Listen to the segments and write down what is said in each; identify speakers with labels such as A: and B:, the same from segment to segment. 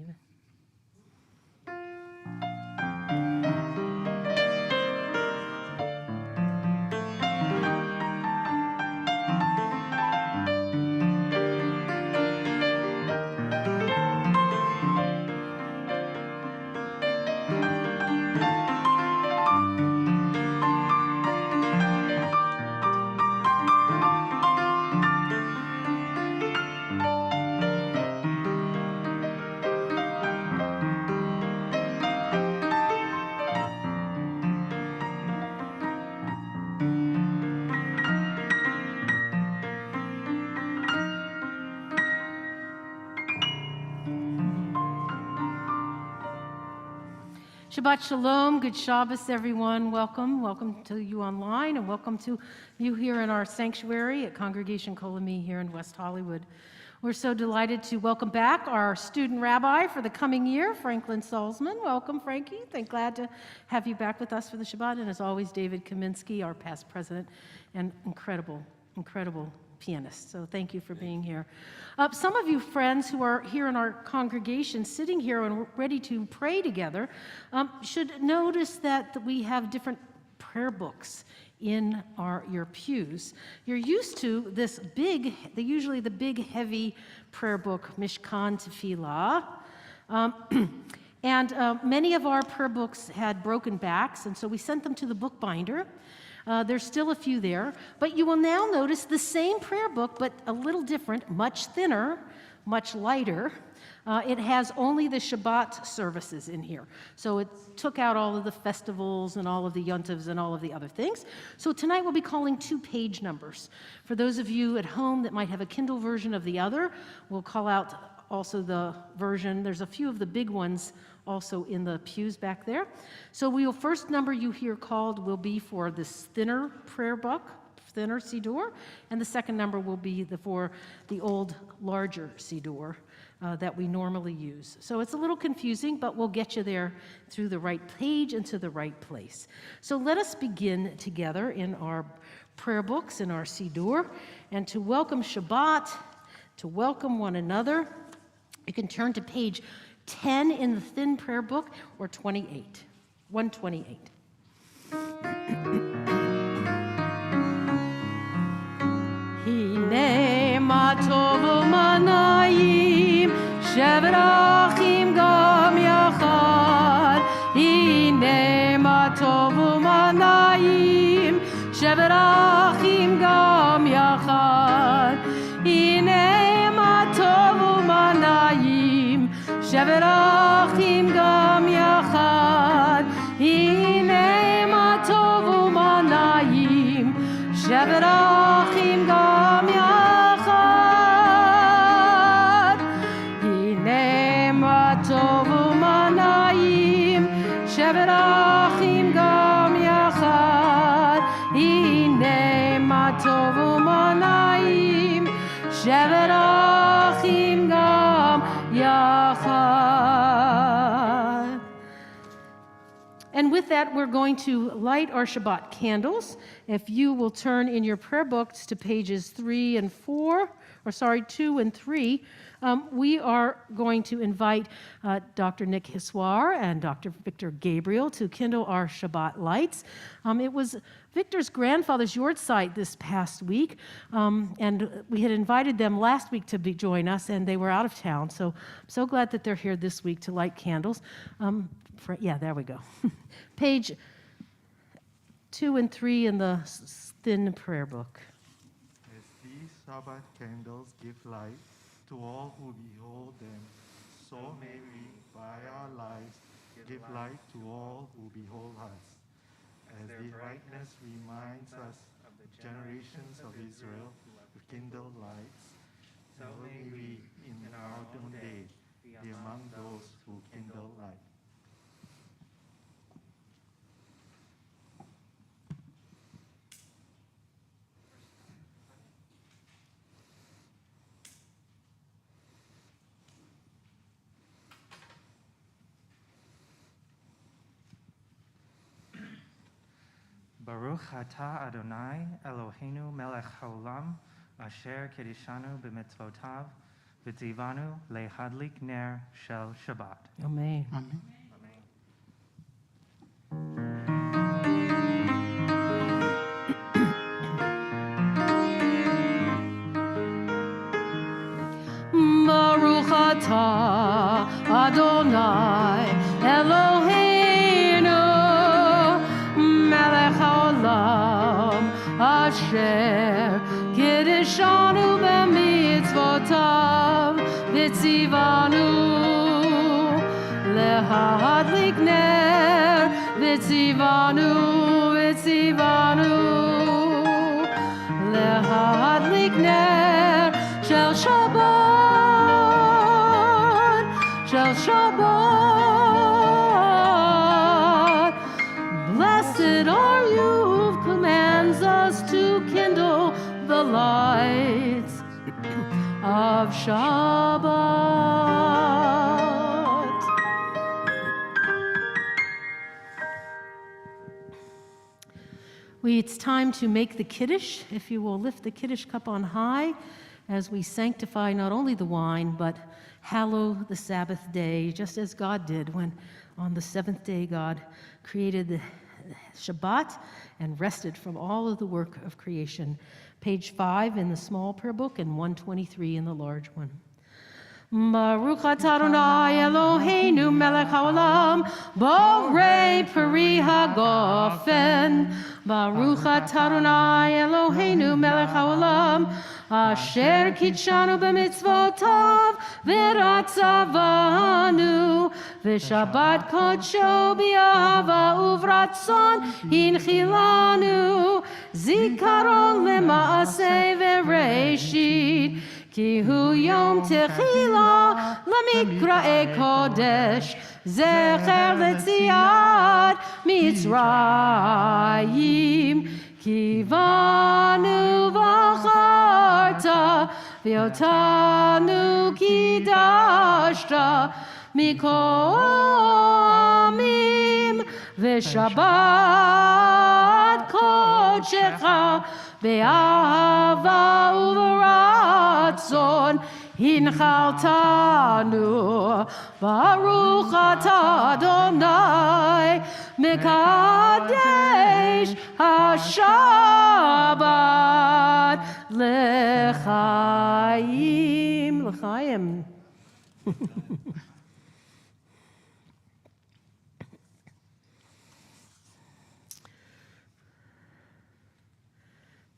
A: David. Shabbat Shalom, good Shabbos, everyone. Welcome. Welcome to you online, and welcome to you here in our sanctuary at Congregation Kol Ami here in West Hollywood. We're so delighted to welcome back our student rabbi for the coming year, Franklin Salzman. Welcome, Frankie. Glad to have you back with us for the Shabbat. And as always, David Kaminsky, our past president, and incredible pianist. So thank you for being here. Some of you friends who are here in our congregation, sitting here and ready to pray together, should notice that we have different prayer books in your pews. You're used to this usually the big, heavy prayer book, Mishkan Tefillah. And many of our prayer books had broken backs, and so we sent them to the bookbinder. There's still a few there, but you will now notice the same prayer book, but a little different, much thinner, much lighter. It has only the Shabbat services in here. So it took out all of the festivals and all of the yontivs and all of the other things. So tonight we'll be calling 2 page numbers. For those of you at home that might have a Kindle version of the other, we'll call out also the version. There's a few of the big ones also in the pews back there. So first number you hear called will be for this thinner prayer book, thinner Siddur, and the second number will be for the old, larger Siddur that we normally use. So it's a little confusing, but we'll get you there through the right page and to the right place. So let us begin together in our prayer books, in our Siddur, and to welcome Shabbat, to welcome one another. You can turn to page 10 in the thin prayer book, or 128. Hine ma tov u'manayim shevrachim gam yachad. Hine ma tov u'manayim shevrachim gam yachad. Hine ma tov u'manayim shevrachim gam yachad. Hine ma tov u'manayim shevrachim gam yachad. Hine ma tov u'manayim shevrachim gam yachad. Hine ma tov u'manayim shevrachim gam yachad. And with that, we're going to light our Shabbat candles. If you will turn in your prayer books to pages 2 and 3, we are going to invite Dr. Nick Hiswar and Dr. Victor Gabriel to kindle our Shabbat lights. It was Victor's grandfather's yahrzeit this past week, and we had invited them last week to join us, and they were out of town. So I'm so glad that they're here this week to light candles. There we go. Page 2 and 3 in the thin prayer book.
B: As these Shabbat candles give light to all who behold them, so may we, by our lives, give light to all who behold us. As their brightness reminds us of the generations of Israel who kindled lights, so may we, in our own day, be among those who kindle light.
C: Baruch atah Adonai Eloheinu melech haolam asher kedishanu b'mitzvotav v'tzivanu lehadlik ner shel Shabbat.
A: Amen.
D: Amen.
A: Baruch atah Adonai Eloheinu melech haolam asher kiddushanu b'mitzvotav v'tzivanu lehadlik ner v'tzivanu lehadlik ner shel Shabbat. Blessed are you who commands us to kindle the lights of Shabbat. It's time to make the Kiddush. If you will lift the Kiddush cup on high as we sanctify not only the wine, but hallow the Sabbath day, just as God did when on the seventh day God created the Shabbat and rested from all of the work of creation. Page 5 in the small prayer book and 123 in the large one. Baruch atah Adonai Eloheinu melech haolam borei peri hagofen. Baruch atah Adonai Eloheinu melech haolam asher kitshanu b'mitzvotav v'ratzavanu v'shabbat kodsho b'ahava uvratzon hinchilanu zikaron lema'aseh v'reishit ki hu yom techila lamikra'e kodesh zecher letziat mitzrayim ki vanu v'acharta v'yotanu kidashta mikomim v'shabbat kodshecha be'ahava uv'ratzon hinchaltanu baruch atah Adonai mekadesh hashabbat l'chaim.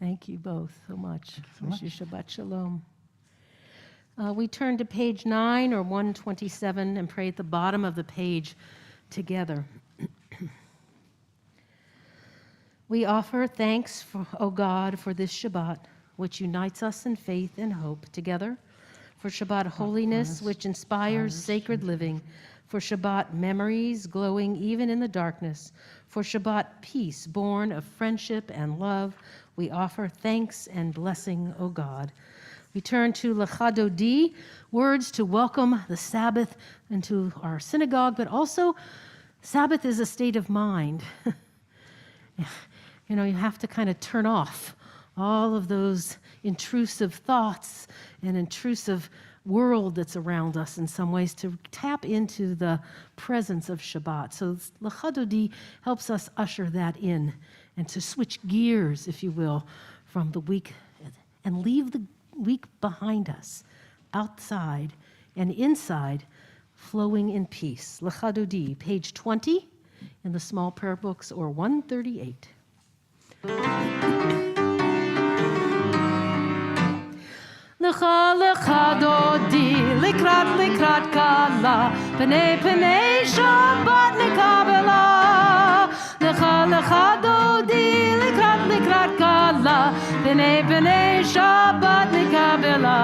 A: Thank you both so much. Wish you Shabbat Shalom. We turn to page 9 or 127 and pray at the bottom of the page together. We offer thanks, O God, for this Shabbat, which unites us in faith and hope together, for Shabbat holiness, which inspires sacred living, for Shabbat memories glowing even in the darkness, for Shabbat peace born of friendship and love. We offer thanks and blessing, O God. We turn to L'chadodi, words to welcome the Sabbath into our synagogue, but also Sabbath is a state of mind. You have to kind of turn off all of those intrusive thoughts and intrusive world that's around us in some ways to tap into the presence of Shabbat. So L'chadodi helps us usher that in and to switch gears, if you will, from the week and leave the week behind us, outside and inside, flowing in peace. L'chadodi, page 20 in the small prayer books, or 138. L'chadodi, likrat kala, p'nei Shabbat nekabela. L'chadodi, likrat kala, p'nei Shabbat nekabela.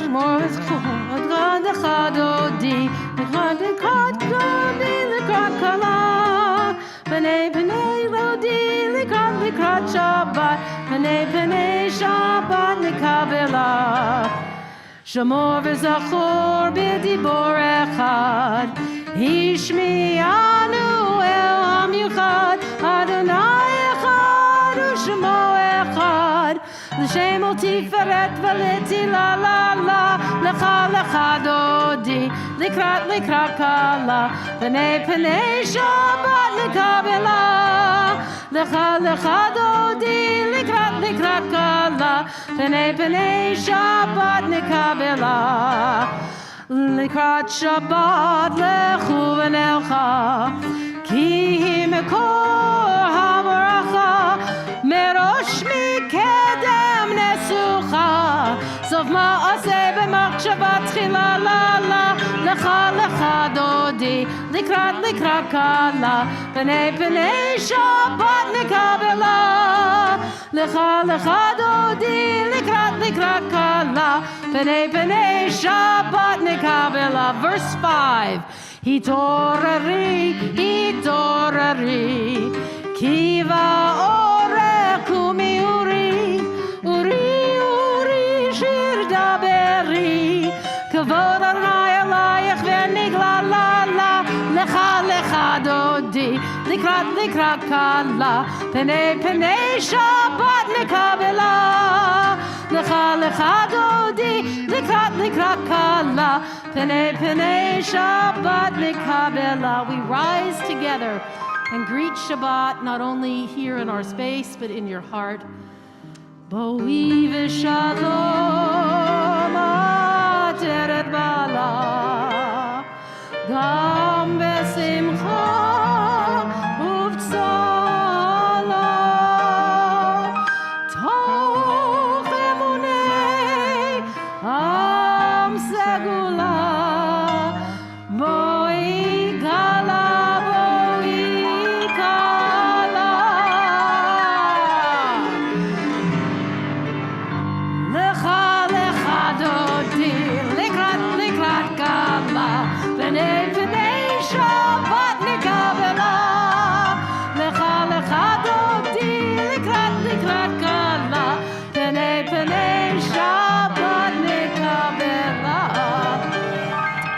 A: More is l'chadodi, likrat kala, p'nei lodi, likrat Shabbat, p'nei Shabbat nekabela. Shamor v'zachor b'dibor echad, Hishmi'anu el hamiuchad, Adonai echad u'shemo echad, Shabbat. L'shem ol tiferet v'letila la la. Lecha lecha dodi. Likrat kala. Pnei pnei Shabbat nekabela. Lecha lecha dodi. Likrat kala. Pnei pnei Shabbat nekabela. Likrat Shabbat lechu v'nelcha. Ki hi mekor ha-baracha. Merosh mikedem nesucha. Sof ma'aseh b'machshava tchila la la. Lecha lecha dodi. Likrat kala. Pnei Shabbat nekabela. Lecha lecha dodi. Likrat kala. Pnei Shabbat nekabela. Verse 5. Hitorari, kiva ore kumi uri shir daberi. Kavod Adonai alayach v'nigla la la. Lecha dodi. Likrat kala. Pnei Shabbat nekabela. Lecha dodi. Likrat kala. Pnei Shabbat nekabela. We rise together and greet Shabbat not only here in our space but in your heart. Boi v'shalom ateret bala. Gam besimcha uv'tzala. Toch emunei am segula. Boi kala. Lecha dodi. Likrat kala. Pnei Shabbat nekabela. Lecha dodi. Likrat kala. Pnei Shabbat nekabela.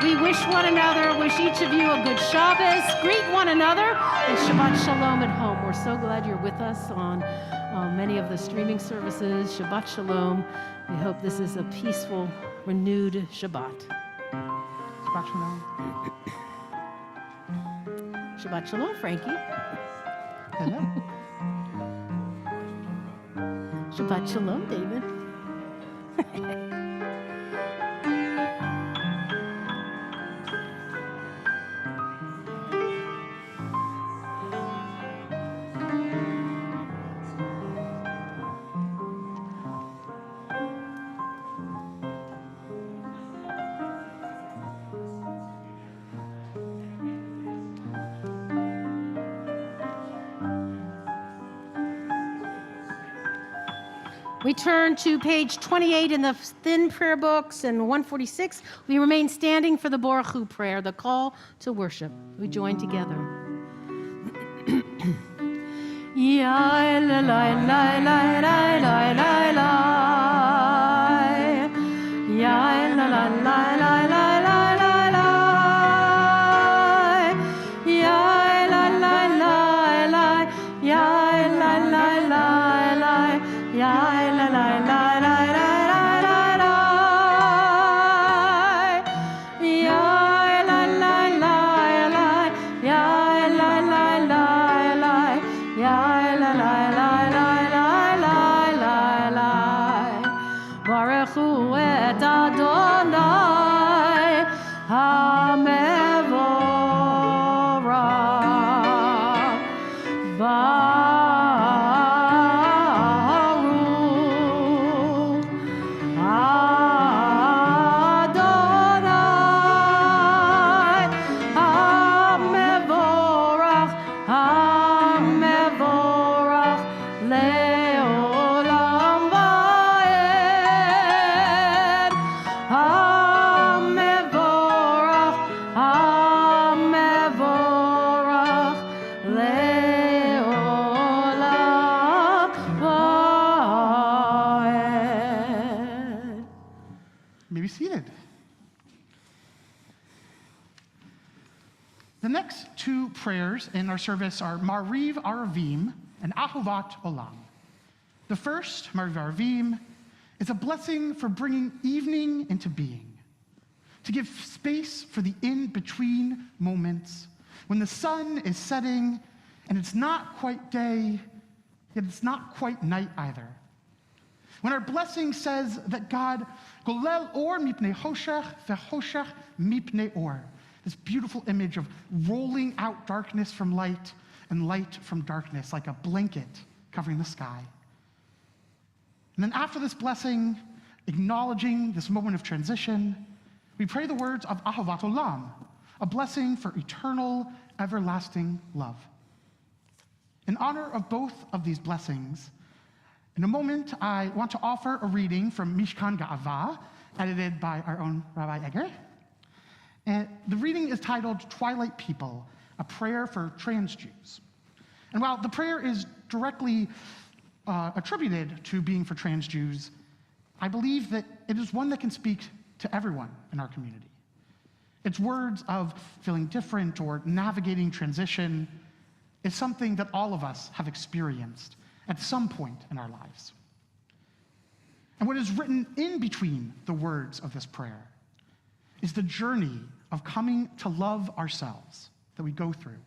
A: We wish one another, wish each of you a good Shabbos. Greet one another and Shabbat Shalom at home. We're so glad you're with us on many of the streaming services. Shabbat Shalom. We hope this is a peaceful, renewed Shabbat.
D: Shabbat Shalom.
A: Shabbat Shalom, Frankie.
D: Hello.
A: Shabbat Shalom, David. We turn to page 28 in the thin prayer books and 146. We remain standing for the Baruch Hu prayer, the call to worship. We join together. Ya la la la la la la la la. Ya la la la la la la la la. Ya la la la la. Ya la la la la. Ya la la la la la la la. Ya la la la la. Ya la la la la. Ya la la la la la la la. Baruch Hu et Adonai HaMevorach.
D: May be seated. The next two prayers in our service are Mariv Aravim and Ahuvat Olam. The first, Marivarvim, is a blessing for bringing evening into being, to give space for the in-between moments when the sun is setting and it's not quite day, yet it's not quite night either. When our blessing says that God, golel or mipnei hoshech vehoshech mipnei or, this beautiful image of rolling out darkness from light and light from darkness like a blanket covering the sky. And then after this blessing, acknowledging this moment of transition, we pray the words of Ahavat Olam, a blessing for eternal, everlasting love. In honor of both of these blessings, in a moment, I want to offer a reading from Mishkan Ga'ava, edited by our own Rabbi Egger. And the reading is titled Twilight People, a prayer for trans Jews. And while the prayer is directly attributed to being for trans Jews, I believe that it is one that can speak to everyone in our community. Its words of feeling different or navigating transition is something that all of us have experienced at some point in our lives. And what is written in between the words of this prayer is the journey of coming to love ourselves that we go through.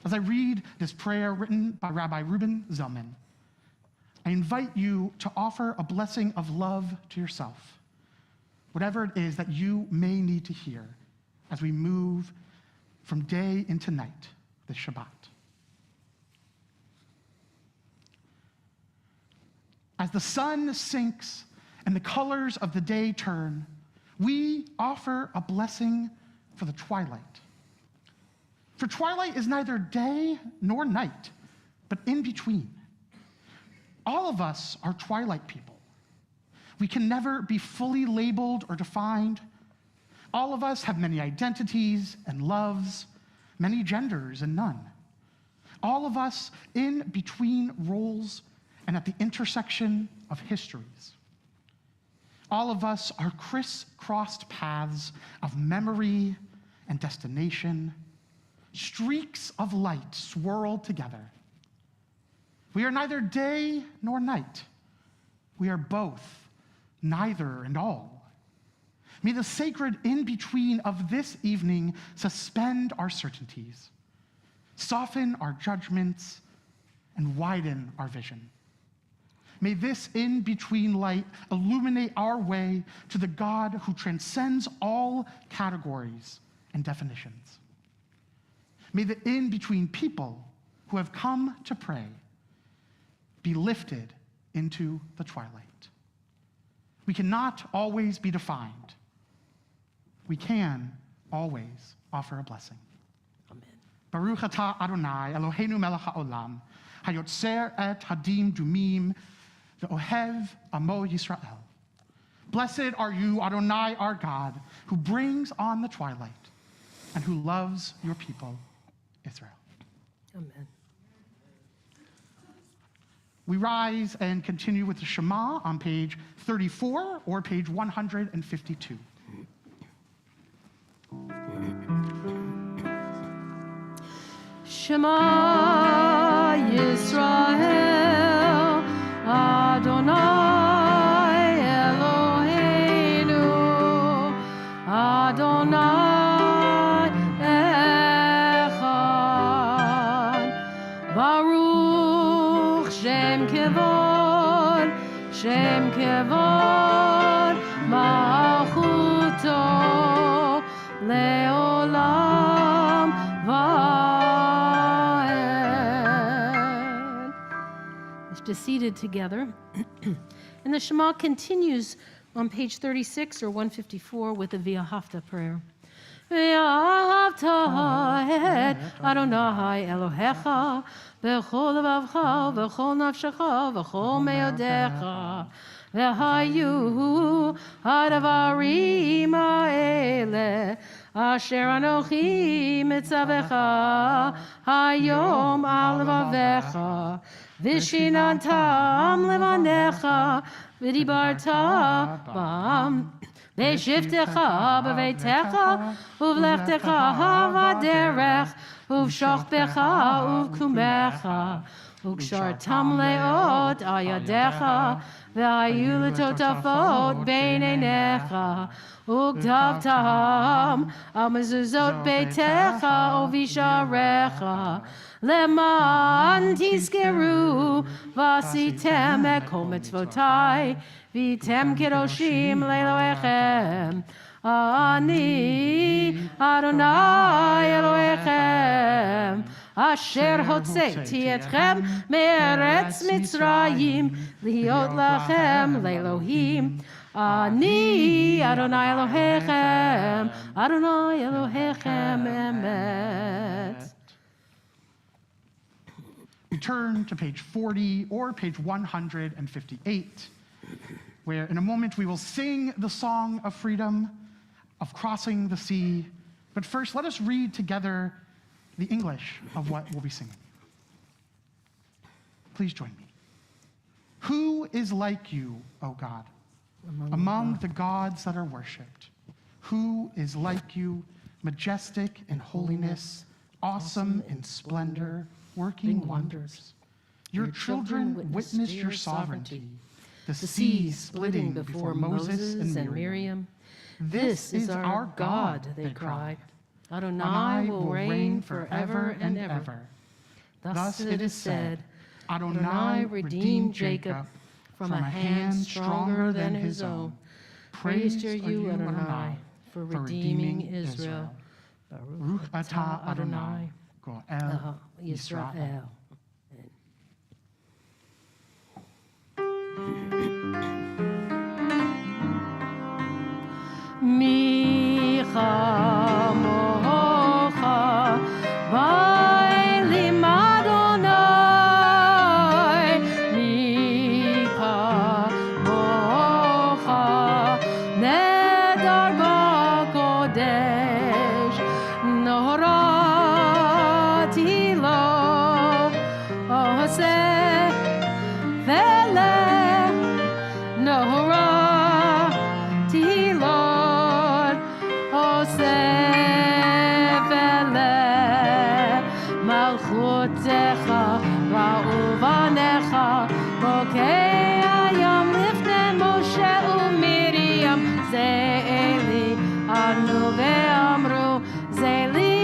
D: As I read this prayer written by Rabbi Reuben Zellman, I invite you to offer a blessing of love to yourself, whatever it is that you may need to hear as we move from day into night this Shabbat. As the sun sinks and the colors of the day turn, we offer a blessing for the twilight. For twilight is neither day nor night, but in between. All of us are twilight people. We can never be fully labeled or defined. All of us have many identities and loves, many genders and none. All of us in between roles and at the intersection of histories. All of us are crisscrossed paths of memory and destination, streaks of light swirled together. We are neither day nor night. We are both, neither and all. May the sacred in-between of this evening suspend our certainties, soften our judgments, and widen our vision. May this in-between light illuminate our way to the God who transcends all categories and definitions. May the in-between people who have come to pray be lifted into the twilight. We cannot always be defined. We can always offer a blessing.
A: Amen.
D: Baruch atah Adonai Eloheinu melech haolam, hayotzer et hadim dumim, ve'ohev amo Yisrael. Blessed are you, Adonai, our God, who brings on the twilight and who loves your people, Israel.
A: Amen.
D: We rise and continue with the Shema on page 34 or page 152.
A: Shema Yisrael, Adonai Eloheinu, Adonai Echad, Baruch Shem Kevod, Shem Kevod, Malchuto, Leolam Vaed. Let's just seated together. And the Shema continues on page 36 or 154 with the V'ahavta prayer. V'ahavta et Adonai Elohecha b'chol levavcha v'chol nafshecha v'chol meodecha v'hayu ha'davarim ha'ele asher anochi mitzavecha hayom al levavecha v'shinantam levanecha v'dibarta bam v'shivtecha b'veitecha uvlechtecha v'aderech uv'shochbecha uv'kumecha וקשרתם לאות על ידיך, והיו לטוטפות בין עיניך, וכתבתם על מזוזות ביתך ובשעריך, למען תזכרו ועשיתם את כל מצוותי, והייתם קדושים לאלוהיכם. אני אדוני אלוהיכם, אשר הוצאתי אתכם מארץ מצרים, להיות לכם לאלוהים. אני אדוני אלוהיכם, אדוני אלוהיכם אמת.
D: Turn to page 40 or page 158, where in a moment we will sing the song of freedom, of crossing the sea. But first, let us read together the English of what we'll be singing. Please join me. Who is like you, O God, among the gods that are worshipped? Who is like you, majestic in holiness, awesome in splendor, working wonders? Your children witnessed your sovereignty, the sea splitting before Moses and Miriam. This is our God, they cried.
A: Adonai will reign forever and ever.
D: Thus it is said, Adonai redeemed Jacob from a hand stronger than his own. Praised are you, Adonai, for redeeming Israel. Baruch atah Adonai, Goel Yisrael.
A: Micha mocha vaylim Adonai. Micha mocha nedar b'kodesh. Norati lo oseh veleh. Norati lo Malchutecha va'uvanecha bokei hayam lifnei Moshe uMiriam ze'eli anu ve'amru ze'eli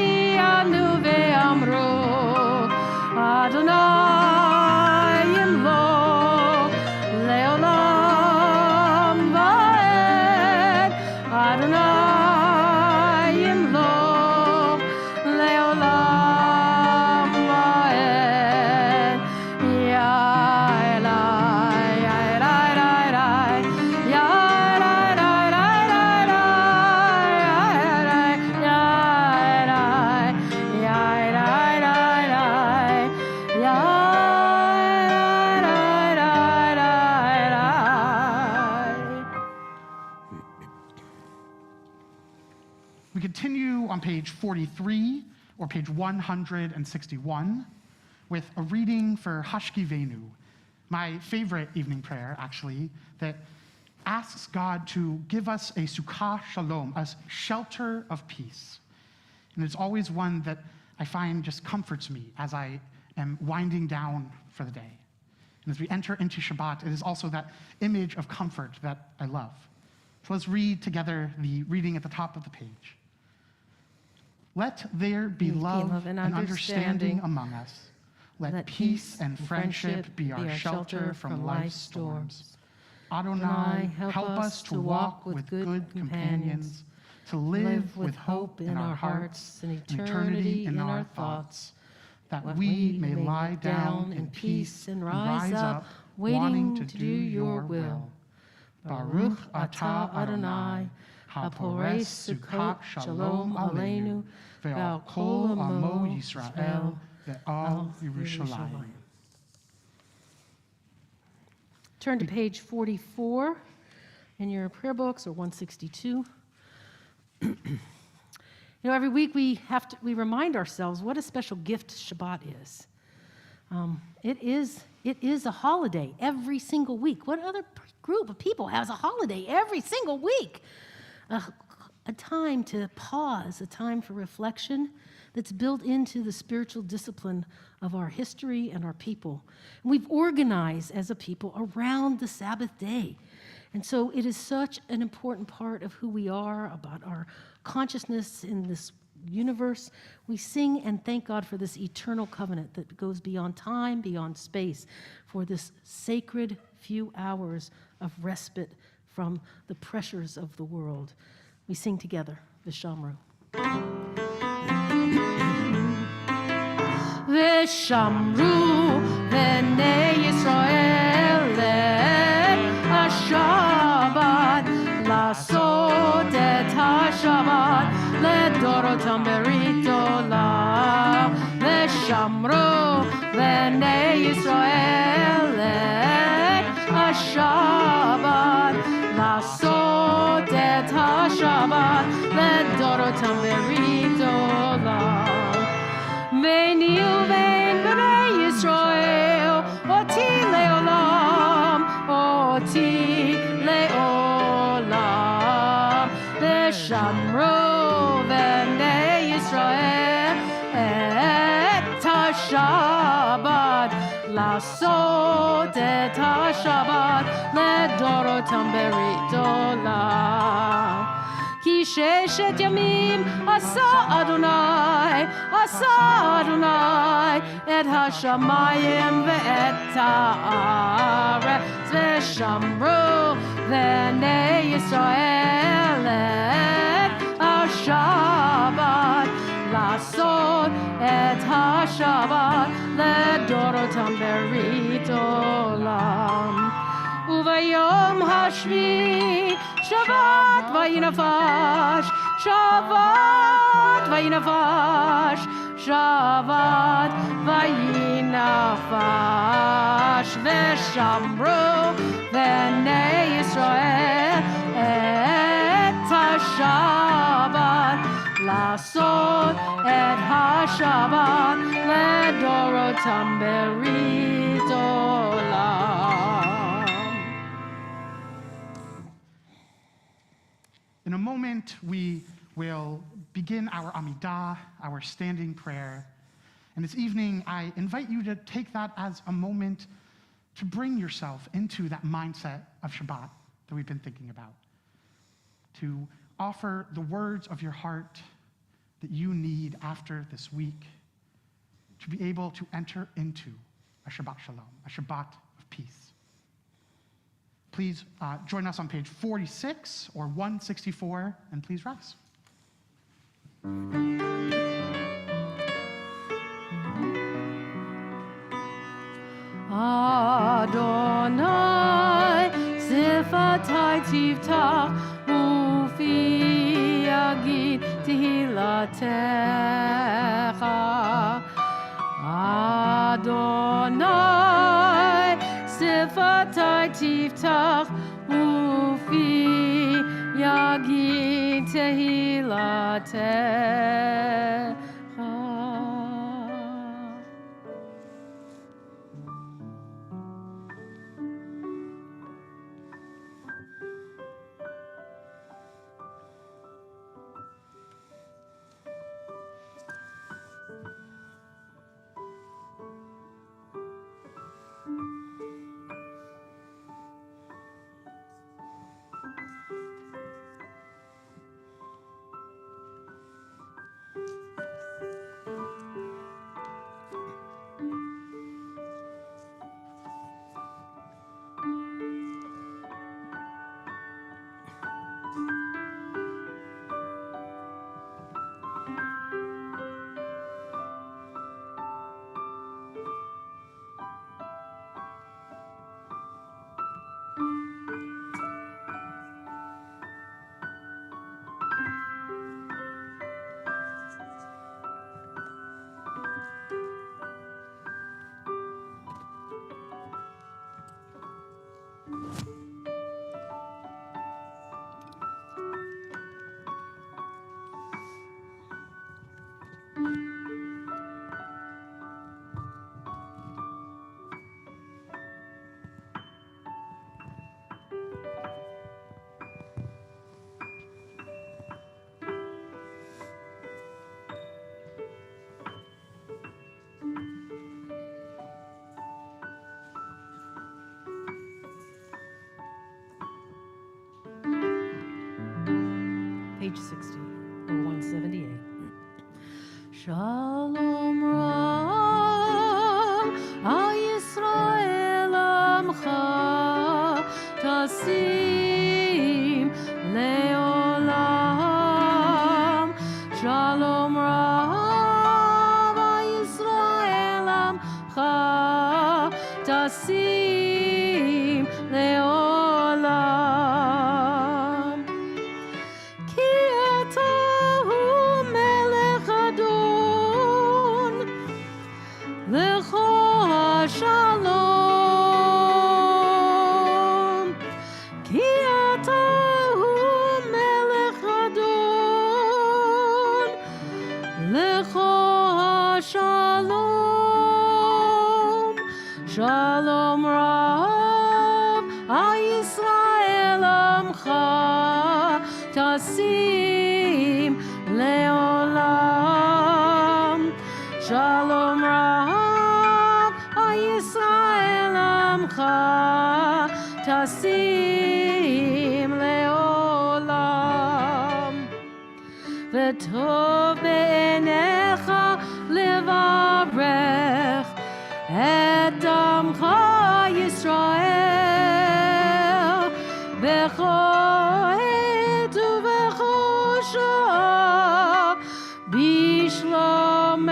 A: anu ve'amru Adonai yimlok leolam va'ed Adonai yimlok leolam va'ed Ya Elai, Ya Elai, Ya Elai, Ya Elai, Ya Elai, Ya
D: We continue on page 43 or page 161 with a reading for Hashkivenu, my favorite evening prayer, actually, that asks God to give us a sukkah shalom, a shelter of peace. And it's always one that I find just comforts me as I am winding down for the day. And as we enter into Shabbat, it is also that image of comfort that I love. So let's read together the reading at the top of the page. Let there be love and understanding among us. Let peace and friendship be our shelter from life's storms. Adonai, help us to walk with good companions, to live with hope in our hearts and eternity in our thoughts, that we may lie down in peace and rise up, wanting to do your will. Baruch atah Adonai, haporei sukkot shalom aleinu, ve'al kol amo Yisrael, ve'al Yerushalayim.
A: Turn to page 44 in your prayer books, or 162. Every week we remind ourselves what a special gift Shabbat is. It is a holiday every single week. What other group of people has a holiday every single week? a time to pause, a time for reflection that's built into the spiritual discipline of our history and our people. And we've organized as a people around the Sabbath day. And so it is such an important part of who we are, about our consciousness in this universe. We sing and thank God for this eternal covenant that goes beyond time, beyond space, for this sacred few hours of respite from the pressures of the world. We sing together, Vishamru. Vishamru v'nei Yisrael et ha-Shabbat לעשות את השבת לדורותם ברית עולם ושמרו בני ישראל את השבת לעשות את השבת לדורותם ברית עולם ביני ובין בני ישראל אותי לעולם אותי לעולם ושמרו בני ישראל את השבת לעשות את השבת לדורותם ברית עולם כי ששת ימים עשה אדוני את השמיים ואת הארץ ושמרו בני ישראל את השבת לעשות את השבת לדורותם ברית עולם וביום השביעי שבת וינפש שבת וינפש שבת וינפש ושמרו בני ישראל את השבת לעשות את השבת לדורותם ברית עולם.
D: In a moment, we will begin our Amidah, our standing prayer. And this evening, I invite you to take that as a moment to bring yourself into that mindset of Shabbat that we've been thinking about. To offer the words of your heart that you need after this week to be able to enter into a Shabbat Shalom, a Shabbat of peace. Please join us on page 46 or 164, and please rise.
A: Adonai, sifatai tiftach, ufi yagid tehilatecha. Adonai, sifatai tiftach, ufi yagid tehilatecha. page 60 or 178. Shalom Rav, Al Yisrael Amcha, Tasim Leolam. Shalom Rav, Al Yisrael Amcha, Tasim Leolam. Ki ata hu melech adon, lecho shalom. Ki ata hu melech adon, lecho shalom. Shalom Rav, Al Yisrael Amcha, Tasim Leolam. Shalom Rav, Al Yisrael Amcha, Tasim Leolam. V'tov be'enecha levarech et amcha Yisrael b'chol עת ובכל שעה בשלומך.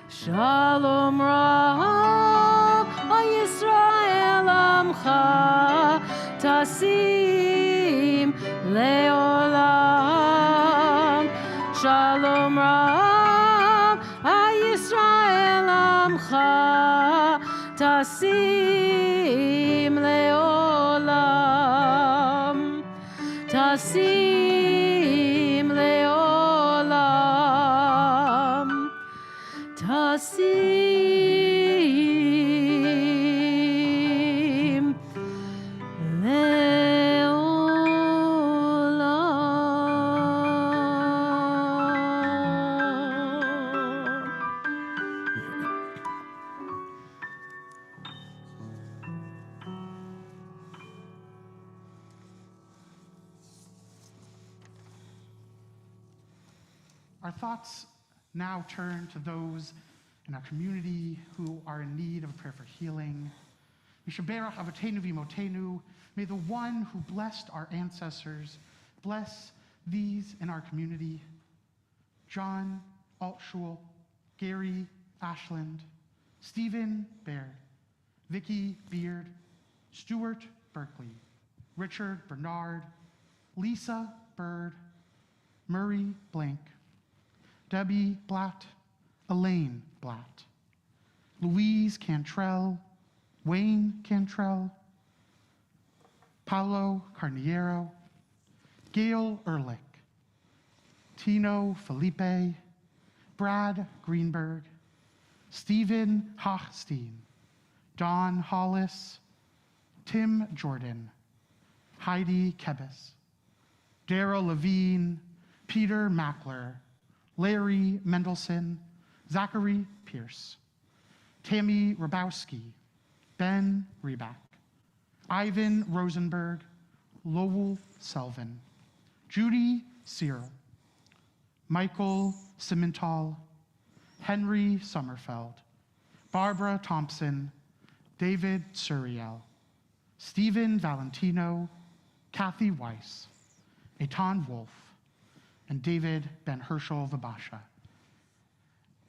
A: Shalom Rav, Al Yisrael Amcha, Tasim Leolam. Shalom Rav, Al Yisrael Amcha, Tasim Leolam. Tasim Leolam. Tasim Leolam.
D: Our thoughts now turn to those in our community who are in need of a prayer for healing. Mishaberach Avotenu Vimotenu, may the one who blessed our ancestors bless these in our community. John Altshul, Gary Ashland, Stephen Baird, Vicky Beard, Stuart Berkeley, Richard Bernard, Lisa Bird, Murray Blank, Debbie Blatt, Elaine Blatt, Louise Cantrell, Wayne Cantrell, Paulo Carniero, Gail Ehrlich, Tino Felipe, Brad Greenberg, Stephen Hochstein, Don Hollis, Tim Jordan, Heidi Kebis, Daryl Levine, Peter Mackler, Larry Mendelson, Zachary Pierce, Tammy Rabowski, Ben Reback, Ivan Rosenberg, Lowell Selvin, Judy Cyril, Michael Simental, Henry Sommerfeld, Barbara Thompson, David Suriel, Stephen Valentino, Kathy Weiss, Eitan Wolf, and David Ben Herschel Vabasha.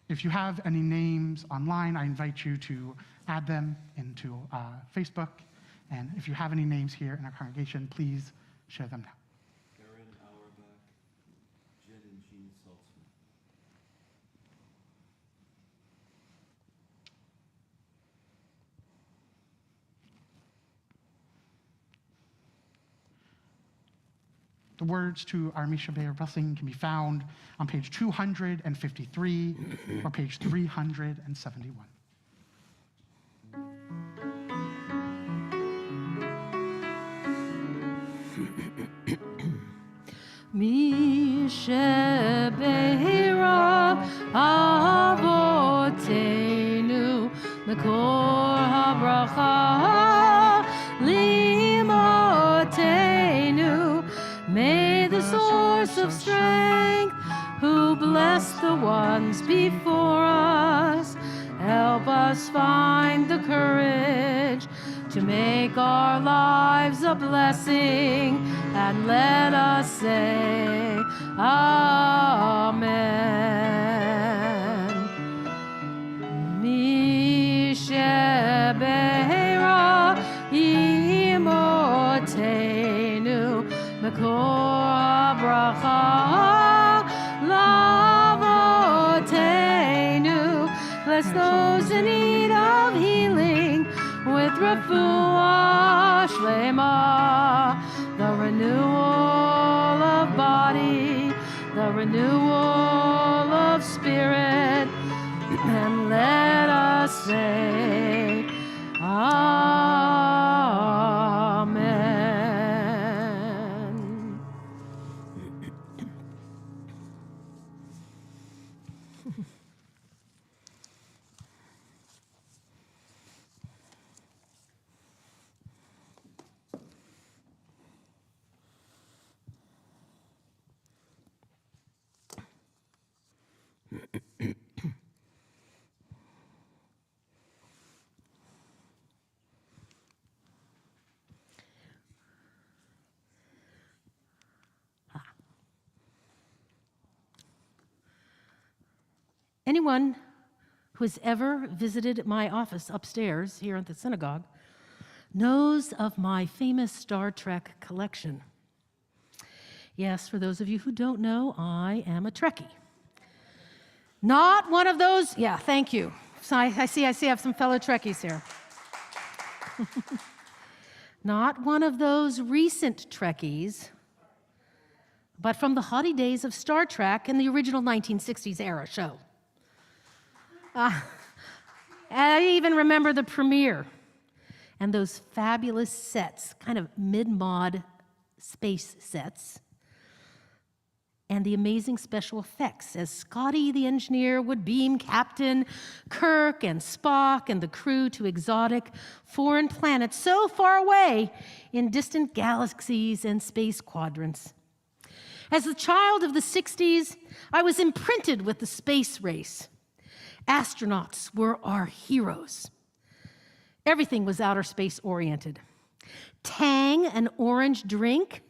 D: If you have any names online, I invite you to add them into Facebook. And if you have any names here in our congregation, please share them now.
E: Karen Auerbach, Jen and Jean Saltzman.
D: The words to our Misha Be'er blessing can be found on page 253 or page 371.
A: Misha Be'era Avotenu Mekor bracha limotenu. May the source of strength, who bless the ones before us, help us find the courage to make our lives a blessing, and let us say, Amen. Mishebeira imotenu, Makor bracha lavotenu. Bless those in need of healing with refuah shlema, the renewal of body, the renewal of spirit, and let us say, Amen. Anyone who has ever visited my office upstairs here at the synagogue knows of my famous Star Trek collection. Yes, for those of you who don't know, I am a Trekkie. Not one of those, yeah, thank you. So I see I have some fellow Trekkies here. Not one of those recent Trekkies, but from the haughty days of Star Trek in the original 1960s era show. I even remember the premiere and those fabulous sets, kind of mid-mod space sets, and the amazing special effects as Scotty the engineer would beam Captain Kirk and Spock and the crew to exotic foreign planets so far away in distant galaxies and space quadrants. As a child of the 60s, I was imprinted with the space race. Astronauts were our heroes. Everything was outer space oriented. Tang, an orange drink,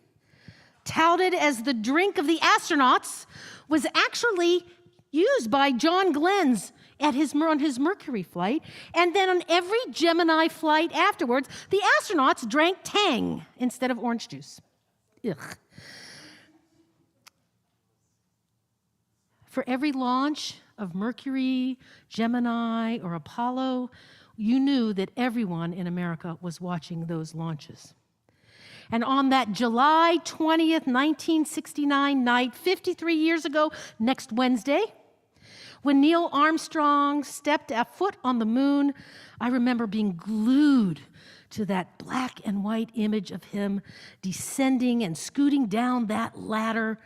A: touted as the drink of the astronauts, was actually used by John Glenn on his Mercury flight, and then on every Gemini flight afterwards, the astronauts drank Tang instead of orange juice. Ugh. For every launch of Mercury, Gemini, or Apollo, you knew that everyone in America was watching those launches. And on that July 20th, 1969 night, 53 years ago, next Wednesday, when Neil Armstrong stepped a foot on the moon, I remember being glued to that black and white image of him descending and scooting down that ladder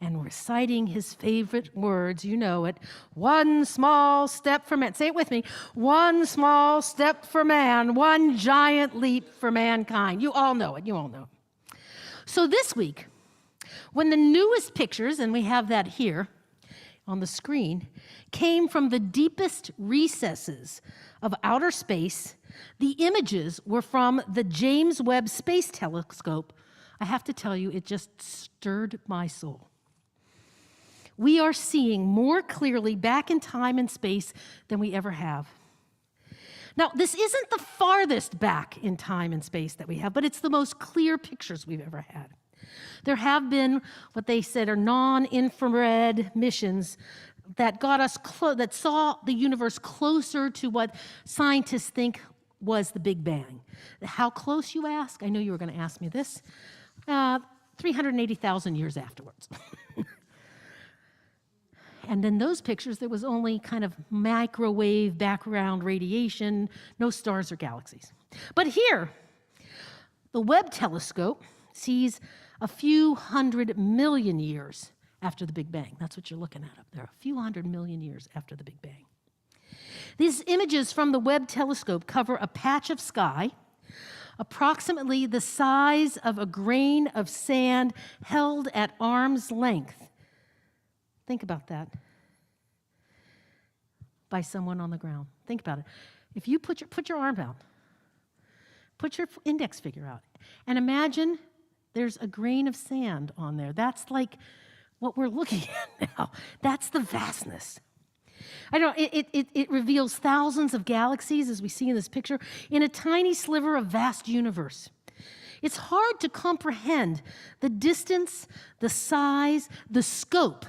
A: and reciting his favorite words, you know it, one small step for man. Say it with me. One small step for man, one giant leap for mankind. You all know it. You all know it. So this week, when the newest pictures, and we have that here on the screen, came from the deepest recesses of outer space, the images were from the James Webb Space Telescope. I have to tell you, it just stirred my soul. We are seeing more clearly back in time and space than we ever have. Now, this isn't the farthest back in time and space that we have, but it's the most clear pictures we've ever had. There have been what they said are non-infrared missions that got us that saw the universe closer to what scientists think was the Big Bang. How close, you ask? I know you were going to ask me this. 380,000 years afterwards. And in those pictures, there was only kind of microwave background radiation, no stars or galaxies. But here, the Webb telescope sees a few 100 million years after the Big Bang. That's what you're looking at up there, a few 100 million years after the Big Bang. These images from the Webb telescope cover a patch of sky approximately the size of a grain of sand held at arm's length. Think about that. By someone on the ground. Think about it. If you put your arm out, put your index finger out, and imagine there's a grain of sand on there. That's like what we're looking at now. That's the vastness. I don't know, it reveals thousands of galaxies, as we see in this picture, in a tiny sliver of vast universe. It's hard to comprehend the distance, the size, the scope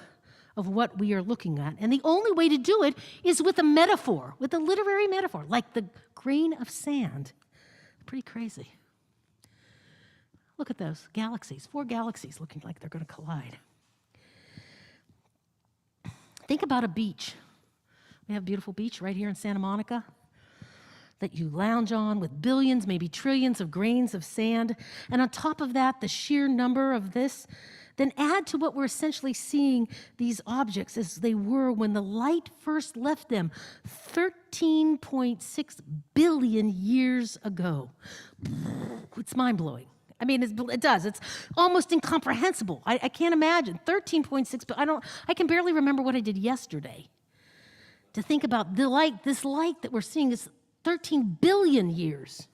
A: of what we are looking at. And the only way to do it is with a metaphor, with a literary metaphor, like the grain of sand. Pretty crazy. Look at those galaxies, 4 galaxies looking like they're going to collide. Think about a beach. We have a beautiful beach right here in Santa Monica that you lounge on with billions, maybe trillions of grains of sand. And on top of that, the sheer number of this. Then add to what we're essentially seeing these objects as they were when the light first left them 13.6 billion years ago. It's mind-blowing. I mean, it does. It's almost incomprehensible. I can't imagine. 13.6, but I can barely remember what I did yesterday. To think about this light that we're seeing is 13 billion years.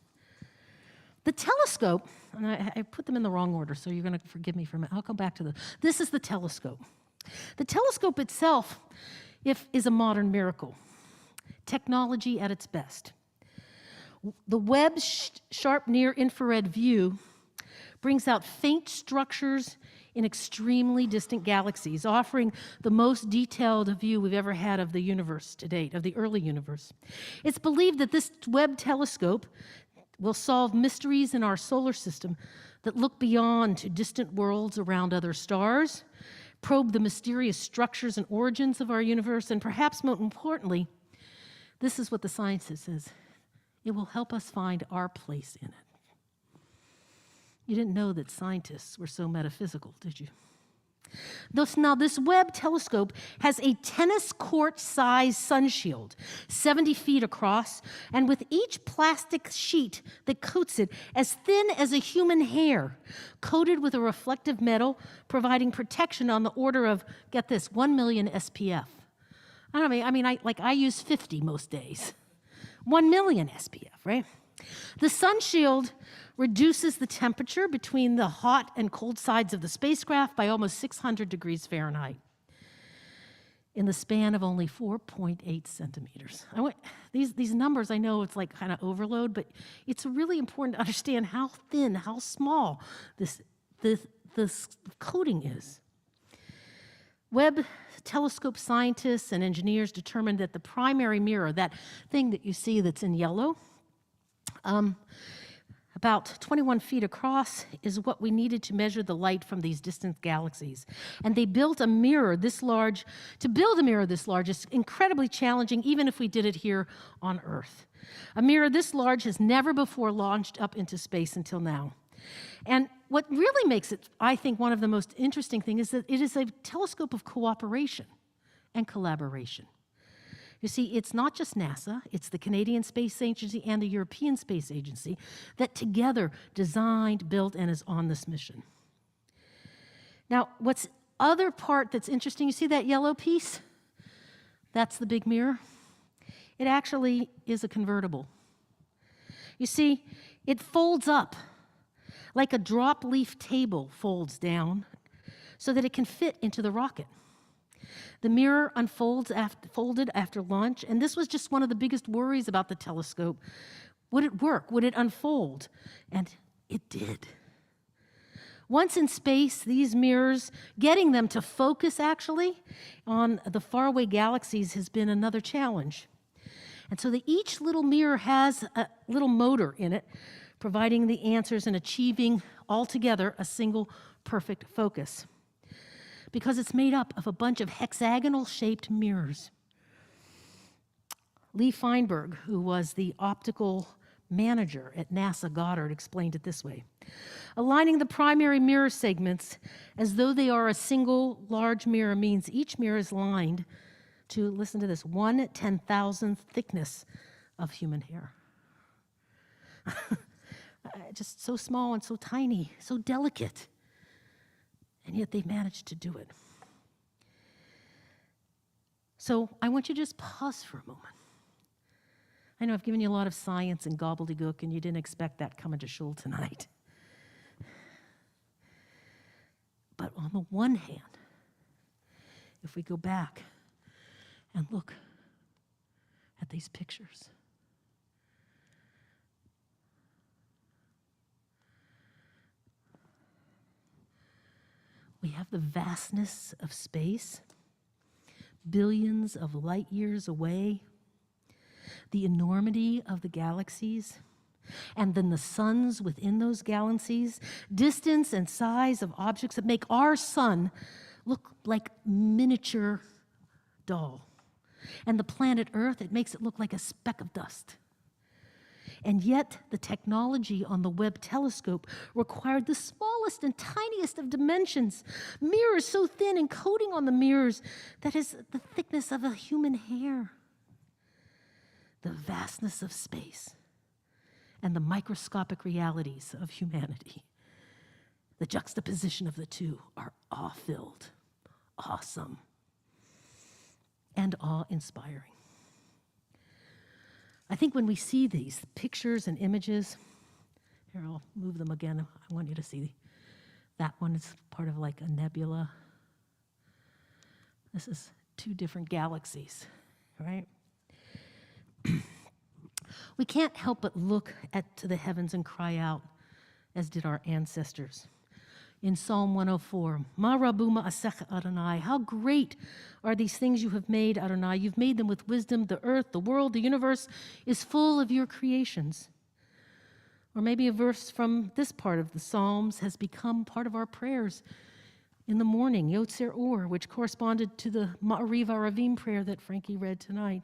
A: The telescope, and I put them in the wrong order, so you're going to forgive me for a minute. I'll come back to this is the telescope. The telescope itself is a modern miracle. Technology at its best. The Webb's sharp near-infrared view brings out faint structures in extremely distant galaxies, offering the most detailed view we've ever had of the universe to date, of the early universe. It's believed that this Webb telescope will solve mysteries in our solar system that look beyond to distant worlds around other stars, probe the mysterious structures and origins of our universe, and perhaps most importantly, this is what the scientist says, it will help us find our place in it. You didn't know that scientists were so metaphysical, did you? Now, this Webb telescope has a tennis court-sized sun shield, 70 feet across, and with each plastic sheet that coats it as thin as a human hair, coated with a reflective metal, providing protection on the order of, get this, 1 million SPF. I use 50 most days. 1 million SPF, right? The sun shield reduces the temperature between the hot and cold sides of the spacecraft by almost 600 degrees Fahrenheit in the span of only 4.8 centimeters. These numbers, I know it's like kind of overload, but it's really important to understand how thin, how small this coating is. Webb telescope scientists and engineers determined that the primary mirror, that thing that you see that's in yellow, about 21 feet across, is what we needed to measure the light from these distant galaxies. And they built a mirror this large. To build a mirror this large is incredibly challenging, even if we did it here on Earth. A mirror this large has never before launched up into space until now. And what really makes it, I think, one of the most interesting things is that it is a telescope of cooperation and collaboration. You see, it's not just NASA, it's the Canadian Space Agency and the European Space Agency that together designed, built, and is on this mission. Now, what's other part that's interesting, you see that yellow piece? That's the big mirror. It actually is a convertible. You see, it folds up like a drop leaf table folds down so that it can fit into the rocket. The mirror folded after launch, and this was just one of the biggest worries about the telescope. Would it work? Would it unfold? And it did. Once in space, these mirrors, getting them to focus actually on the faraway galaxies has been another challenge. And so each little mirror has a little motor in it, providing the answers and achieving altogether a single perfect focus, because it's made up of a bunch of hexagonal-shaped mirrors. Lee Feinberg, who was the optical manager at NASA Goddard, explained it this way. Aligning the primary mirror segments as though they are a single large mirror means each mirror is aligned to, listen to this, 1/10,000th thickness of human hair. Just so small and so tiny, so delicate. And yet they've managed to do it. So I want you to just pause for a moment. I know I've given you a lot of science and gobbledygook, and you didn't expect that coming to shul tonight. But on the one hand, if we go back and look at these pictures, we have the vastness of space, billions of light years away, the enormity of the galaxies, and then the suns within those galaxies, distance and size of objects that make our sun look like miniature doll. And the planet Earth, it makes it look like a speck of dust. And yet, the technology on the Webb telescope required the smallest and tiniest of dimensions, mirrors so thin and coating on the mirrors that is the thickness of a human hair. The vastness of space and the microscopic realities of humanity. The juxtaposition of the two are awe-filled, awesome, and awe-inspiring. I think when we see these pictures and images, here, I'll move them again. I want you to see that one is part of like a nebula. This is two different galaxies, right? We can't help but look to the heavens and cry out, as did our ancestors. In Psalm 104, Ma rabu ma'asecha Adonai, how great are these things you have made, Adonai. You've made them with wisdom. The earth, the world, the universe is full of your creations. Or maybe a verse from this part of the Psalms has become part of our prayers in the morning, Yotzer Or, which corresponded to the Ma'ariv Aravim prayer that Frankie read tonight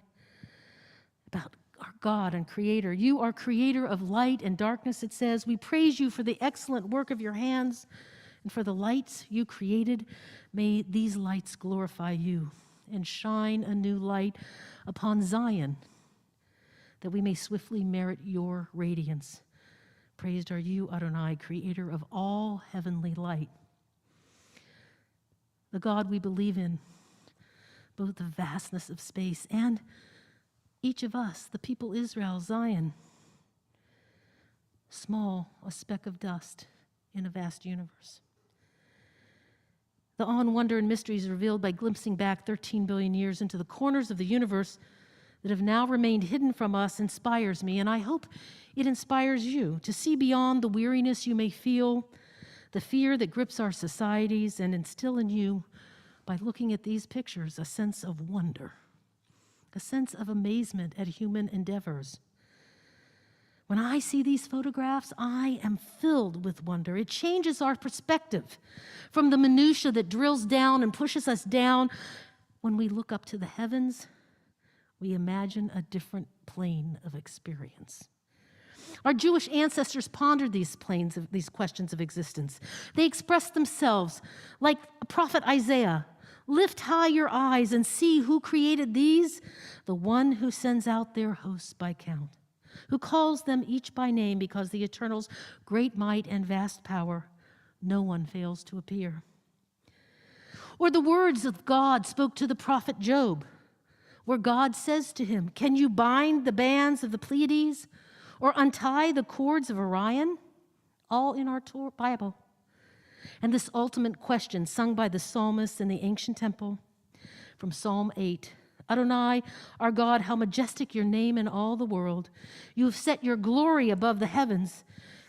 A: about our God and Creator. You are Creator of light and darkness, it says. We praise you for the excellent work of your hands and for the lights you created. May these lights glorify you and shine a new light upon Zion, that we may swiftly merit your radiance. Praised are you, Adonai, Creator of all heavenly light. The God we believe in, both the vastness of space and each of us, the people Israel, Zion, small, a speck of dust in a vast universe. The awe and wonder and mysteries revealed by glimpsing back 13 billion years into the corners of the universe that have now remained hidden from us inspires me, and I hope it inspires you to see beyond the weariness you may feel, the fear that grips our societies, and instill in you, by looking at these pictures, a sense of wonder, a sense of amazement at human endeavors. When I see these photographs, I am filled with wonder. It changes our perspective from the minutia that drills down and pushes us down. When we look up to the heavens, we imagine a different plane of experience. Our Jewish ancestors pondered these questions of existence. They expressed themselves like prophet Isaiah. Lift high your eyes and see who created these, the one who sends out their hosts by count, who calls them each by name, because the Eternal's great might and vast power, no one fails to appear. Or the words of God spoke to the prophet Job, where God says to him, can you bind the bands of the Pleiades or untie the cords of Orion? All in our Bible. And this ultimate question sung by the psalmist in the ancient temple from Psalm 8, Adonai, our God, how majestic your name in all the world. You have set your glory above the heavens.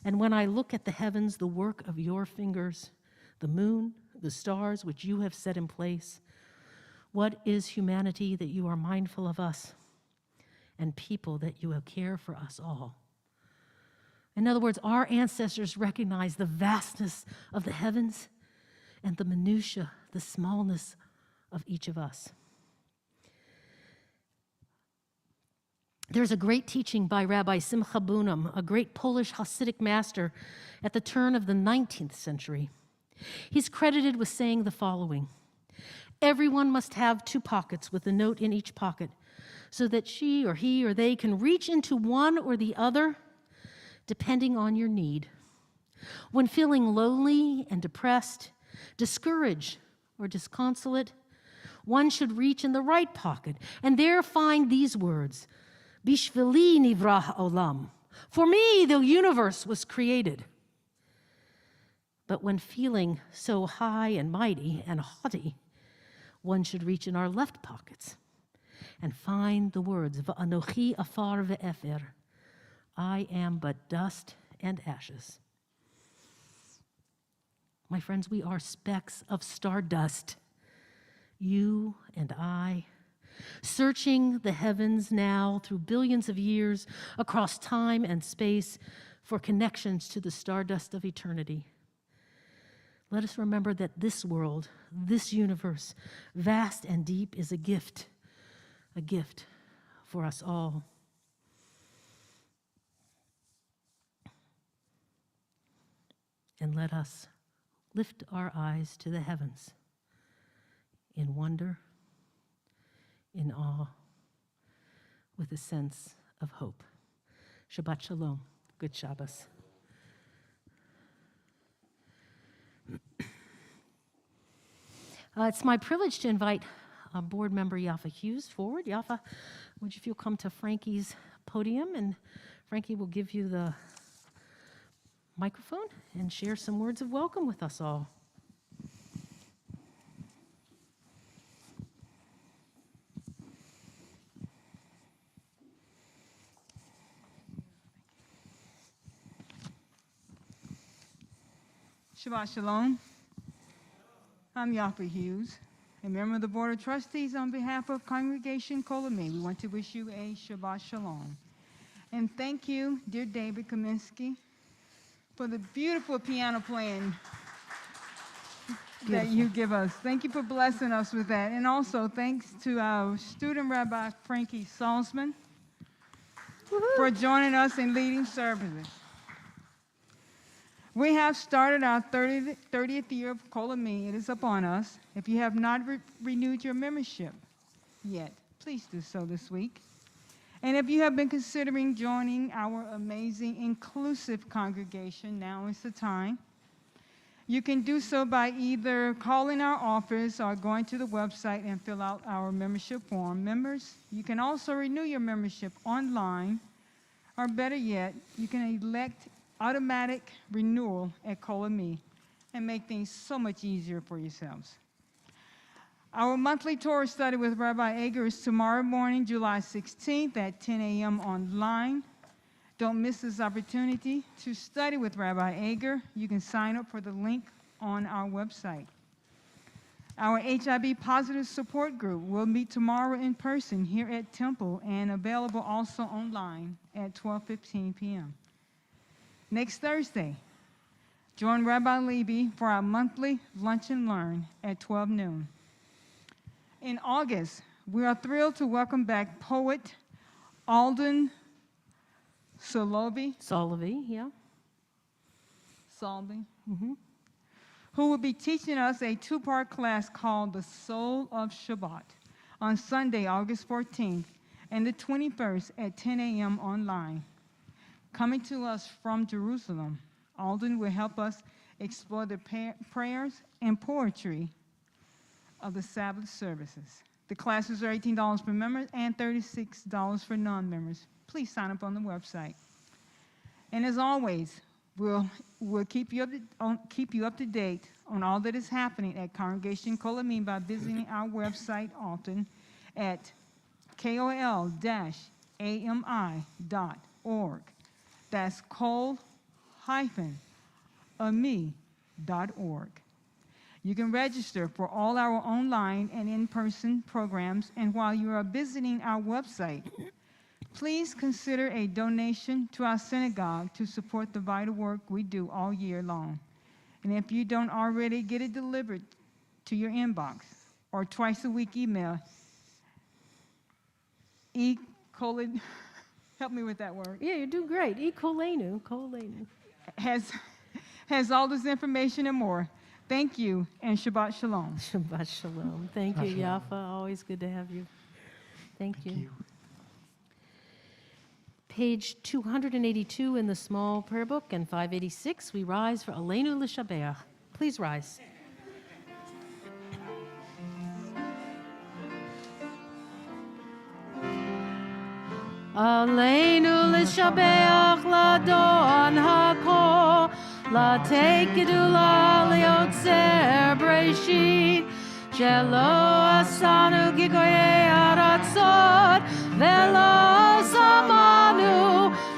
A: And when I look at the heavens, the work of your fingers, the moon, the stars which you have set in place, what is humanity that you are mindful of us, and people that you have care for us all? In other words, our ancestors recognized the vastness of the heavens and the minutiae, the smallness of each of us. There's a great teaching by Rabbi Simcha Bunim, a great Polish Hasidic master at the turn of the 19th century. He's credited with saying the following: Everyone must have 2 pockets with a note in each pocket so that she or he or they can reach into one or the other depending on your need. When feeling lonely and depressed, discouraged, or disconsolate, one should reach in the right pocket and there find these words, Bishvili nivrah olam. For me, the universe was created. But when feeling so high and mighty and haughty, one should reach in our left pockets and find the words, Va'anochi afar ve'efer. I am but dust and ashes. My friends, we are specks of stardust, you and I, searching the heavens now through billions of years across time and space for connections to the stardust of eternity. Let us remember that this world, this universe, vast and deep, is a gift for us all. And let us lift our eyes to the heavens in wonder, in awe, with a sense of hope. Shabbat Shalom. Good Shabbos. It's my privilege to invite board member Yafa Hughes forward. Yafa, would you come to Frankie's podium, and Frankie will give you the microphone and share some words of welcome with us all.
F: Shabbat Shalom. I'm Yafa Hughes, a member of the Board of Trustees. On behalf of Congregation Kol Ami, we want to wish you a Shabbat Shalom. And thank you, dear David Kaminsky, for the beautiful piano playing that you give us. Thank you for blessing us with that. And also thanks to our student Rabbi Frankie Salzman for joining us in leading services. We have started our 30th year of Kol Ami. It is upon us. If you have not renewed your membership yet, please do so this week. And if you have been considering joining our amazing, inclusive congregation, now is the time. You can do so by either calling our office or going to the website and fill out our membership form. Members, you can also renew your membership online, or better yet, you can elect automatic renewal at Kol Ami and make things so much easier for yourselves. Our monthly Torah study with Rabbi Ager is tomorrow morning, July 16th at 10 a.m. online. Don't miss this opportunity to study with Rabbi Ager. You can sign up for the link on our website. Our HIV Positive Support Group will meet tomorrow in person here at Temple and available also online at 12:15 p.m. Next Thursday, join Rabbi Levy for our monthly Lunch and Learn at 12 noon. In August, we are thrilled to welcome back poet Alden Solovey, who will be teaching us a 2-part class called The Soul of Shabbat on Sunday, August 14th and the 21st at 10 a.m. online. Coming to us from Jerusalem, Alden will help us explore the prayers and poetry of the Sabbath services. The classes are $18 per member and $36 for non-members. Please sign up on the website. And as always, we'll keep you up to date on all that is happening at Congregation Kol Ami by visiting our website often at kol-ami.org. That's kol-ami.org. You can register for all our online and in-person programs, and while you are visiting our website, please consider a donation to our synagogue to support the vital work we do all year long. And if you don't already get it delivered to your inbox or twice a week email, help me with that word.
A: Yeah, you do great. Kolenu.
F: Has all this information and more. Thank you, and Shabbat Shalom.
A: Shabbat Shalom. Thank you, Yafa. Always good to have you. Thank you. Page 282 in the small prayer book and 586, we rise for Aleinu L'Shabeach. Please rise. Aleinu L'Shabeach Ladon HaKol Latei Gedula Liotzer Breshit Shelo Asanu Gigoyei Aratzot Velo Samanu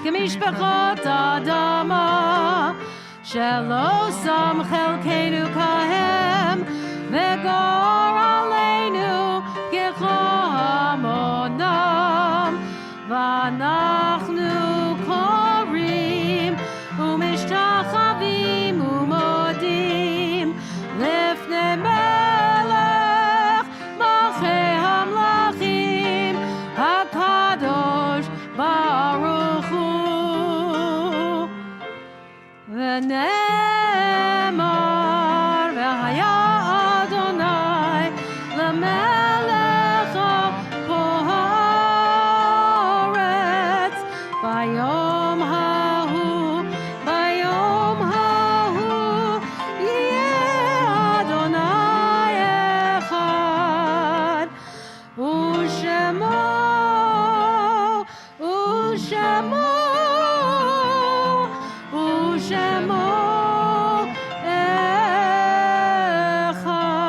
A: Gemishpachot Adama Shelo Sam Chelkeinu Kahem Vegor Aleinu Gechamonam Vanachnu Korim Umishtachavim Umodim Lifnei Melech Malchei Hamlachim HaKadosh Baruch Hu V'nemar V'haya Adonai L'melech HaKoharetz Bayom Hahu Bayom Hahu Yeh Adonai Echad U'Shemo U'Shemo U'Shemo Echad.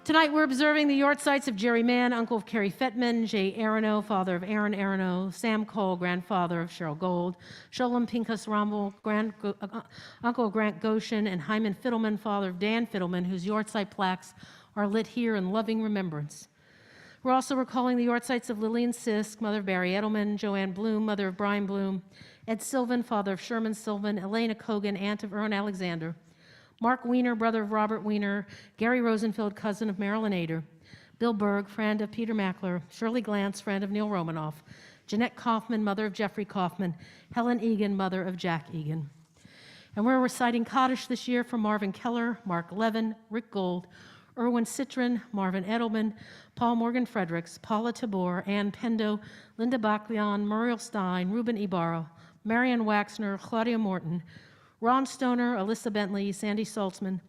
A: Tonight we're observing the yard sites of Jerry Mann, uncle of Carrie Fettman, Jay Aronow, father of Aaron Aronow, Sam Cole, grandfather of Cheryl Gold, Sholem Pinchas Rommel, uncle of Grant Goshen, and Hyman Fiddleman, father of Dan Fiddleman, whose yard site plaques are lit here in loving remembrance. We're also recalling the yard sites of Lillian Sisk, mother of Barry Edelman, Joanne Bloom, mother of Brian Bloom, Ed Sylvan, father of Sherman Sylvan, Elena Kogan, aunt of Ern Alexander, Mark Weiner, brother of Robert Weiner, Gary Rosenfeld, cousin of Marilyn Ader, Bill Berg, friend of Peter Mackler, Shirley Glantz, friend of Neil Romanoff, Jeanette Kaufman, mother of Jeffrey Kaufman, Helen Egan, mother of Jack Egan. And we're reciting Kaddish this year for Marvin Keller, Mark Levin, Rick Gold, Erwin Citron, Marvin Edelman, Paul Morgan Fredericks, Paula Tabor, Ann Pendo, Linda Baclian, Muriel Stein, Ruben Ibarra, Marianne Waxner, Claudia Morton, Ron Stoner, Alyssa Bentley, Sandy Saltzman,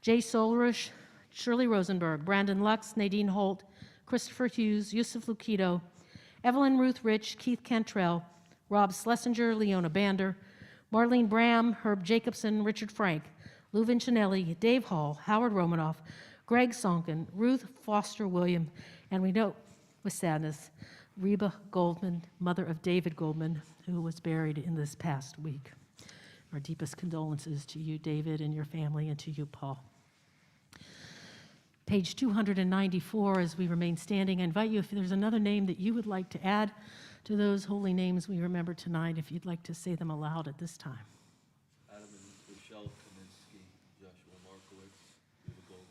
A: Jay Solrush, Shirley Rosenberg, Brandon Lux, Nadine Holt, Christopher Hughes, Yusuf Lukido, Evelyn Ruth Rich, Keith Cantrell, Rob Schlesinger, Leona Bander, Marlene Bram, Herb Jacobson, Richard Frank, Lou Vincenelli, Dave Hall, Howard Romanoff, Greg Sonkin, Ruth Foster William, and we note with sadness, Reba Goldman, mother of David Goldman, who was buried in this past week. Our deepest condolences to you, David, and your family, and to you, Paul. Page 294, as we remain standing, I invite you, if there's another name that you would like to add to those holy names we remember tonight, if you'd like to say them aloud at this time.
E: Adam and Rochelle Kaminsky, Joshua Markowitz, Rita Golden.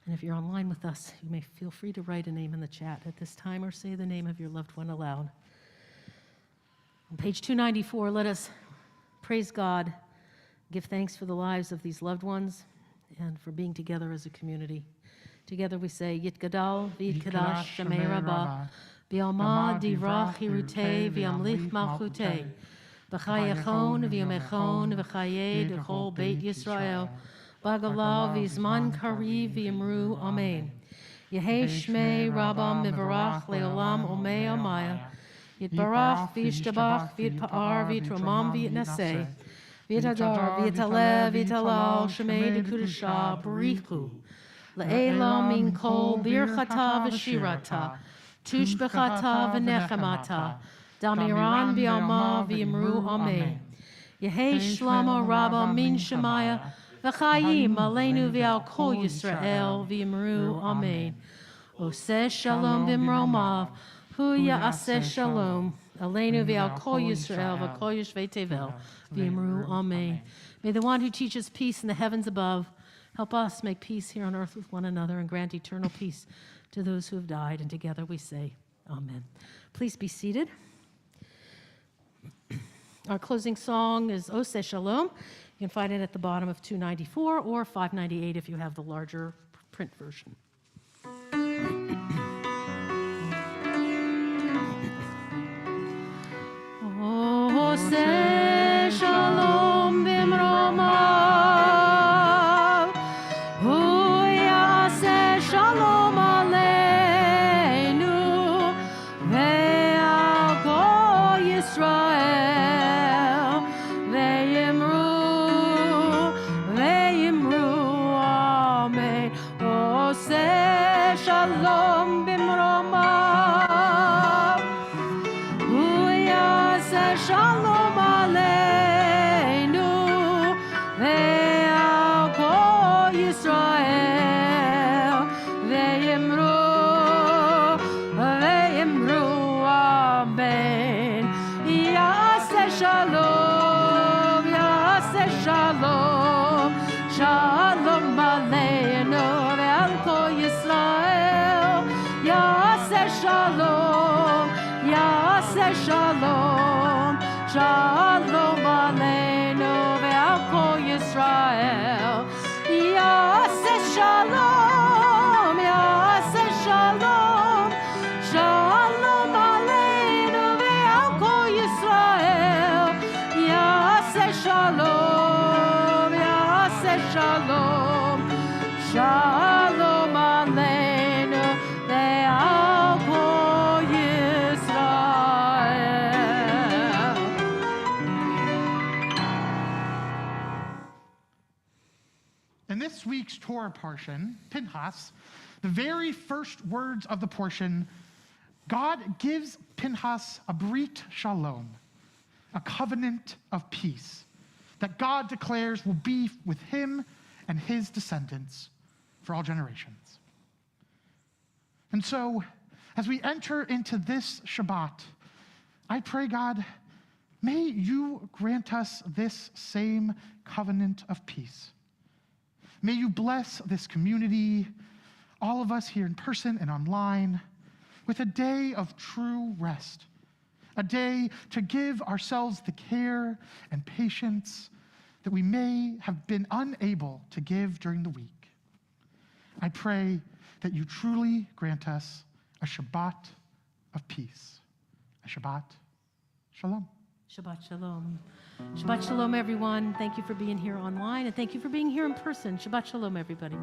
A: And if you're online with us, you may feel free to write a name in the chat at this time or say the name of your loved one aloud. On page 294, let us praise God, give thanks for the lives of these loved ones, and for being together as a community. Together we say, Yitgadal v'yitkadash Shemei Rabbah, v'yalma divrach hirutei v'yamlich malchutei, v'chayechon v'yomechon v'chayei d'chol Beit Yisrael, b'galav v'yizman kariv v'yamru Amen. Yehei Shmei Rabbah mivarach le'olam omei amaya, Yitbarach v'yishtabach v'yitpa'ar v'yitromam v'yitnaseh, v'yitadar v'yitaleh v'yitalal shemei d'kudashah b'richu, le'elam min kol birchata v'shirata, tushbechata v'nechemata, damiran v'yalma v'yimru amen. Yehei shlama rabba min shemaya, v'chayim aleinu v'al kol Yisrael v'yimru amen. Oseh shalom b'mromav, Hu ya'aseh shalom, aleinu v'al kol Yisrael v'kol yoshvei tevel, v'yimru amen. May the one who teaches peace in the heavens above help us make peace here on earth with one another and grant eternal peace to those who have died. And together we say, amen. Please be seated. Our closing song is Ose Shalom. You can find it at the bottom of 294 or 598 if you have the larger print version. Ose Shalom bimromav, hu yaseh shalom aleinu, ve'al kol Yisrael, ve'yimru amen. Ose shalom bimromav, hu yaseh shalom aleinu, ve'al kol Yisrael, ve'yimru amen. Yaseh shalom, yaseh shalom, shalom aleinu, ve'al kol Yisrael. Yaseh shalom, yaseh shalom, shalom aleinu, ve'al kol Yisrael. Yaseh shalom, yaseh shalom, shalom aleinu, ve'al kol Yisrael. Yaseh shalom, yaseh shalom, shalom aleinu, ve'al kol Yisrael.
D: In this week's Torah portion, Pinchas, the very first words of the portion, God gives Pinchas a brit shalom, a covenant of peace that God declares will be with him and his descendants for all generations. And so, as we enter into this Shabbat, I pray, God, may you grant us this same covenant of peace. May you bless this community, all of us here in person and online, with a day of true rest, a day to give ourselves the care and patience that we may have been unable to give during the week. I pray that you truly grant us a Shabbat of peace, a Shabbat Shalom.
A: Shabbat Shalom. Shabbat Shalom, everyone. Thank you for being here online, and thank you for being here in person. Shabbat Shalom, everybody.